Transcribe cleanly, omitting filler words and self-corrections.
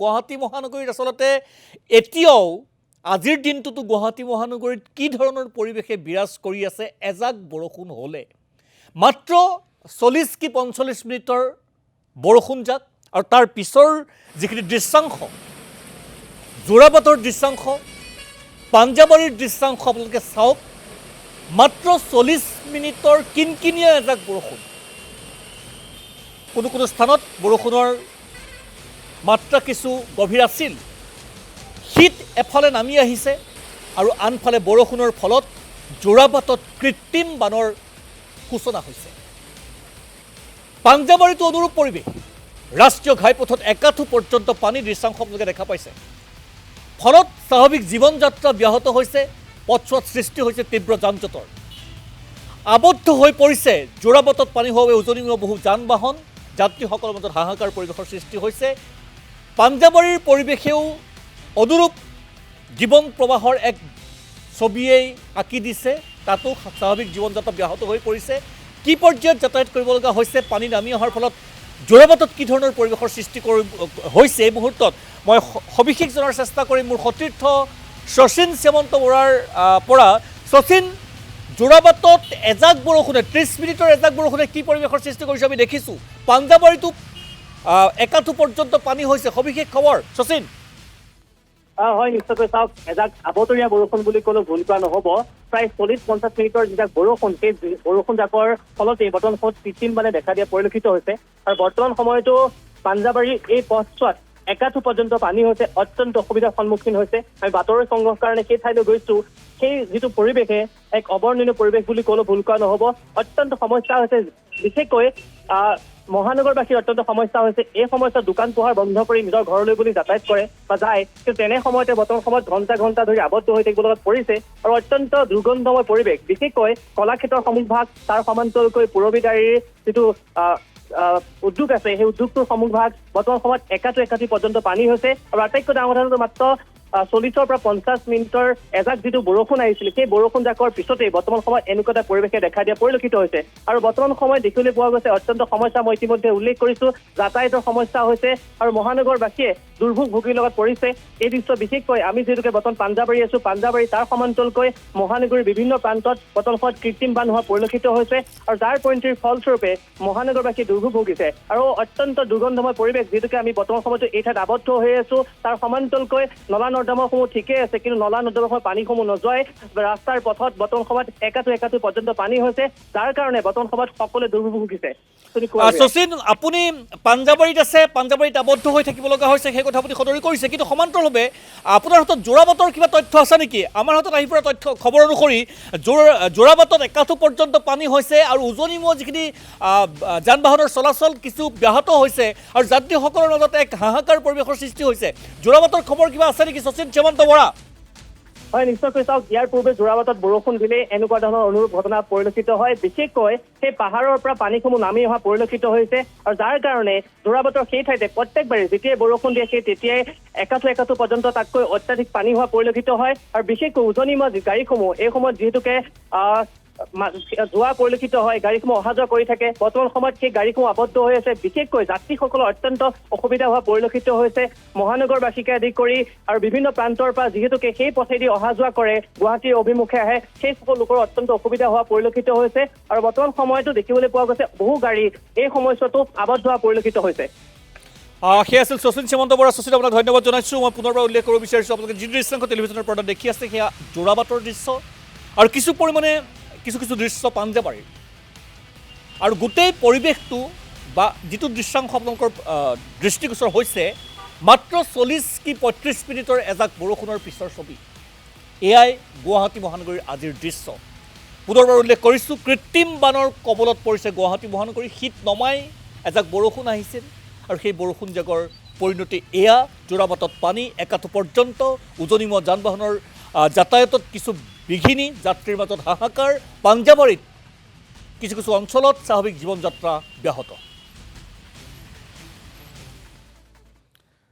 গুৱাহাটী মহানগৰীত আচলতে এতিয়াও আজিৰ দিনটোতো গুৱাহাটী মহানগৰীত কি ধৰণৰ পৰিৱেশে বিৰাজ কৰি আছে এজাক বৰষুণ হ'লে মাত্ৰ 40 কি 45 মিনিটৰ বৰষুণ যাক আৰু তাৰ পিছৰ যিখিনি দৃশ্যাংশ যোৰাবাটৰ দৃশ্যাংশ পাঞ্জাবাৰীৰ দৃশ্যাংশ আপোনালোকে চাওক মাত্ৰ 40 মিনিটৰ কিনকিনিয়া এজাক বৰষুণ কোনো স্থানত বৰষুণৰ মাত্ৰা কিছু গভীৰ আছিল শীত এফালে নামি আহিছে আৰু আনফালে বৰষুণৰ ফলত যোৰাবাটত কৃত্ৰিম বানৰ সূচনা হৈছে পাঞ্জাবাৰীতো অনুৰূপ পৰিৱেশ ৰাষ্ট্ৰীয় ঘাইপথত একাঠু পৰ্যন্ত পানী দৃশ্যাংশ আপোনালোকে দেখা পাইছে ফলত স্বাভাৱিক জীৱন যাত্ৰা ব্যাহত হৈছে পথছোৱাত সৃষ্টি হৈছে তীব্ৰ যান-জঁটৰ আবদ্ধ হৈ পৰিছে যোৰাবাটত পানী হোৱা উজনি বহু যান বাহন যাত্ৰীসকলৰ মাজত হাহাকাৰ পৰিৱেশৰ সৃষ্টি হৈছে পাঞ্জাবাৰীৰ পৰিৱেশেও অনুৰূপ জীৱন প্ৰবাহৰ এক ছবিয়েই আঁকি দিছে তাতো স্বাভাৱিক জীৱন যাত্ৰা ব্যাহত হৈ পৰিছে কি পৰ্যায়ত যাতায়াত কৰিব লগা হৈছে পানী নামি অহাৰ ফলত যোৰাবাটত কি ধৰণৰ পৰিৱেশৰ সৃষ্টি হৈছে এই মুহূৰ্তত মই সবিশেষ জনাৰ চেষ্টা কৰিম মোৰ সতীৰ্থ শচীন শ্যামন্ত বৰাৰ পৰা শচীন যোৰাবাটত এজাক বৰষুণে 30 মিনিটৰ এজাক বৰষুণে কি পৰিৱেশৰ সৃষ্টি কৰিছে আমি দেখিছোঁ পাঞ্জাবাৰীতো একাঠু পৰ্যন্ত পানী হৈছে সবিশেষ খবৰ শচীন হয় নিশ্চয়কৈ চাওক এজাক আবতৰীয়া বৰষুণ বুলি ক'লেও ভুল কৰা নহ'ব প্ৰায় 40-50 মিনিটৰ যিজাক বৰষুণ সেই বৰষুণ জাকৰ ফলতে বৰ্তমান সময়ত কৃত্ৰিম বানে দেখা দিয়া পৰিলক্ষিত হৈছে আৰু বৰ্তমান সময়তো পাঞ্জাবাৰীৰ এই পথছোৱাত একাঠু পৰ্যন্ত পানী হৈছে অত্যন্ত অসুবিধাৰ সন্মুখীন হৈছে আমি বাতৰি সংগ্ৰহৰ কাৰণে সেই ঠাইলৈ গৈছোঁ সেই যিটো পৰিৱেশে এক অবৰ্ণনীয় পৰিৱেশ বুলি ক'লেও ভুল কৰা নহ'ব অত্যন্ত সমস্যা হৈছে বিশেষকৈ মহানগৰবাসীৰ অত্যন্ত সমস্যা হৈছে এই সমস্যাত দোকান পোহাৰ বন্ধ কৰি নিজৰ ঘৰলৈ বুলি যাতায়াত কৰে বা যায় কিন্তু তেনে সময়তে বৰ্তমান সময়ত ঘণ্টা ধৰি আবদ্ধ হৈ থাকিব লগাত পৰিছে আৰু অত্যন্ত দুৰ্গন্ধময় পৰিৱেশ বিশেষকৈ কলাক্ষেত্ৰৰ সন্মুখভাগ তাৰ সমান্তৰালকৈ পুৰবী গাড়ীৰ যিটো উদ্যোগ আছে সেই উদ্যোগটোৰ সন্মুখভাগ বৰ্তমান সময়ত একাঠু পৰ্যন্ত পানী হৈছে আৰু আটাইতকৈ ডাঙৰ কথা মাত্ৰ 40 পৰা 50 মিনিটৰ এজাক যিটো বৰষুণ আহিছিল সেই বৰষুণ জাকৰ পিছতেই বৰ্তমান সময়ত এনেকুৱা এটা পৰিৱেশে দেখা দিয়া পৰিলক্ষিত হৈছে আৰু বৰ্তমান সময়ত দেখিবলৈ পোৱা গৈছে অত্যন্ত সমস্যা মই ইতিমধ্যে উল্লেখ কৰিছোঁ যাতায়াতৰ সমস্যা হৈছে আৰু মহানগৰবাসীয়ে দুৰ্ভোগ ভোগীৰ লগত পৰিছে এই দৃশ্য বিশেষকৈ আমি যিহেতুকে বৰ্তমান পাঞ্জাবাৰী আছোঁ পাঞ্জাবাৰী তাৰ সমান্তৰালকৈ মহানগৰীৰ বিভিন্ন প্ৰান্তত বৰ্তমান সময়ত কৃত্ৰিম বান হোৱা পৰিলক্ষিত হৈছে আৰু যাৰ পৰিণতিৰ ফলস্বৰূপে মহানগৰবাসী দুৰ্ভোগ ভোগিছে আৰু অত্যন্ত দুৰ্গন্ধময় পৰিৱেশ যিহেতুকে আমি বৰ্তমান সময়তো এই ঠাইত আবদ্ধ হৈ আছোঁ তাৰ সমান্তৰালকৈ নলা নৰ্দমাসমূহ ঠিকেই আছে কিন্তু নলা নৰ্দমাসমূহ পানীসমূহ নোযোৱাই ৰাস্তাৰ পথত বৰ্তমান সময়ত একাঠু পৰ্যন্ত পানী হৈছে যাৰ কাৰণে বৰ্তমান সময়ত সকলোৱে দুৰ্ভোগ ভুগিছে শচীন আপুনি পাঞ্জাবাৰীত আছে পাঞ্জাবাৰীত আবদ্ধ হৈ থাকিব লগা হৈছে সেই কথা আপুনি সদৰি কৰিছে কিন্তু সমান্তৰালভাৱে আপোনাৰ হাতত যোৰাবাটৰ কিবা তথ্য আছে নেকি আমাৰ হাতত আহি পৰা তথ্য খবৰ অনুসৰি যোৰাবাটত একাঠু পৰ্যন্ত পানী হৈছে আৰু উজনিমুৱা যিখিনি যান বাহনৰ চলাচল কিছু ব্যাহত হৈছে আৰু যাত্ৰীসকলৰ মাজত এক হাহাকাৰ পৰিৱেশৰ সৃষ্টি হৈছে যোৰাবাটৰ খবৰ কিবা আছে নেকি শচীন শ্যামন্ত বৰা হয় নিশ্চয়কৈ চাওক ইয়াৰ পূৰ্বে যোৰাবাটত বৰষুণ দিলে এনেকুৱা ধৰণৰ অনুৰূপ ঘটনা পৰিলক্ষিত হয় বিশেষকৈ সেই পাহাৰৰ পৰা পানীসমূহ নামি অহা পৰিলক্ষিত হৈছে আৰু যাৰ কাৰণে যোৰাবাটৰ সেই ঠাইতে প্ৰত্যেকবাৰে যেতিয়াই বৰষুণ দিয়ে সেই তেতিয়াই একাঠু পৰ্যন্ত তাতকৈ অত্যাধিক পানী হোৱা পৰিলক্ষিত হয় আৰু বিশেষকৈ উজনিমুৱা গাড়ীসমূহ এই সময়ত যিহেতুকে যোৱা পৰিলক্ষিত হয় গাড়ীসমূহ অহা যোৱা কৰি থাকে বৰ্তমান সময়ত সেই গাড়ীসমূহ আবদ্ধ হৈ আছে বিশেষকৈ যাত্ৰীসকলৰ অত্যন্ত অসুবিধা হোৱা পৰিলক্ষিত হৈছে মহানগৰবাসীকে আদি কৰি আৰু বিভিন্ন প্ৰান্তৰ পৰা যিহেতুকে সেই পথেদি অহা যোৱা কৰে গুৱাহাটীৰ অভিমুখে আহে সেই সকলো লোকৰ অত্যন্ত অসুবিধা হোৱা পৰিলক্ষিত হৈছে আৰু বৰ্তমান সময়তো দেখিবলৈ পোৱা গৈছে বহু গাড়ী এই সময়ছোৱাতো আবদ্ধ হোৱা পৰিলক্ষিত হৈছে সেয়া আছিল শচীন শ্যামন্ত বৰা শচীন আপোনাক ধন্যবাদ জনাইছোঁ মই পুনৰবাৰ উল্লেখ কৰিব বিচাৰিছোঁ আপোনালোকে যি দৃশ্যাংশ টেলিভিশ্যনৰ পৰ্দাত দেখি আছে সেয়া যোৰাবাটৰ দৃশ্য আৰু কিছু পৰিমাণে কিছু দৃশ্য পাঞ্জাবাৰীৰ আৰু গোটেই পৰিৱেশটো বা যিটো দৃশ্যাংশ আপোনালোকৰ দৃষ্টিগোচৰ হৈছে মাত্ৰ 40 কি 35 মিনিটৰ এজাক বৰষুণৰ পিছৰ ছবি এয়াই গুৱাহাটী মহানগৰীৰ আজিৰ দৃশ্য পুনৰবাৰ উল্লেখ কৰিছোঁ কৃত্ৰিম বানৰ কবলত পৰিছে গুৱাহাটী মহানগৰী শীত নমাই এজাক বৰষুণ আহিছিল আৰু সেই বৰষুণ জাকৰ পৰিণতি এয়া যোৰাবাটত পানী একাঠু পৰ্যন্ত উজনিমুৱা যান বাহনৰ যাতায়াতত কিছু বিঘিনি যাত্ৰীৰ মাজত হাহাকাৰ পাঞ্জাবাৰীত কিছু অঞ্চলত স্বাভাৱিক জীৱন যাত্ৰা ব্যাহত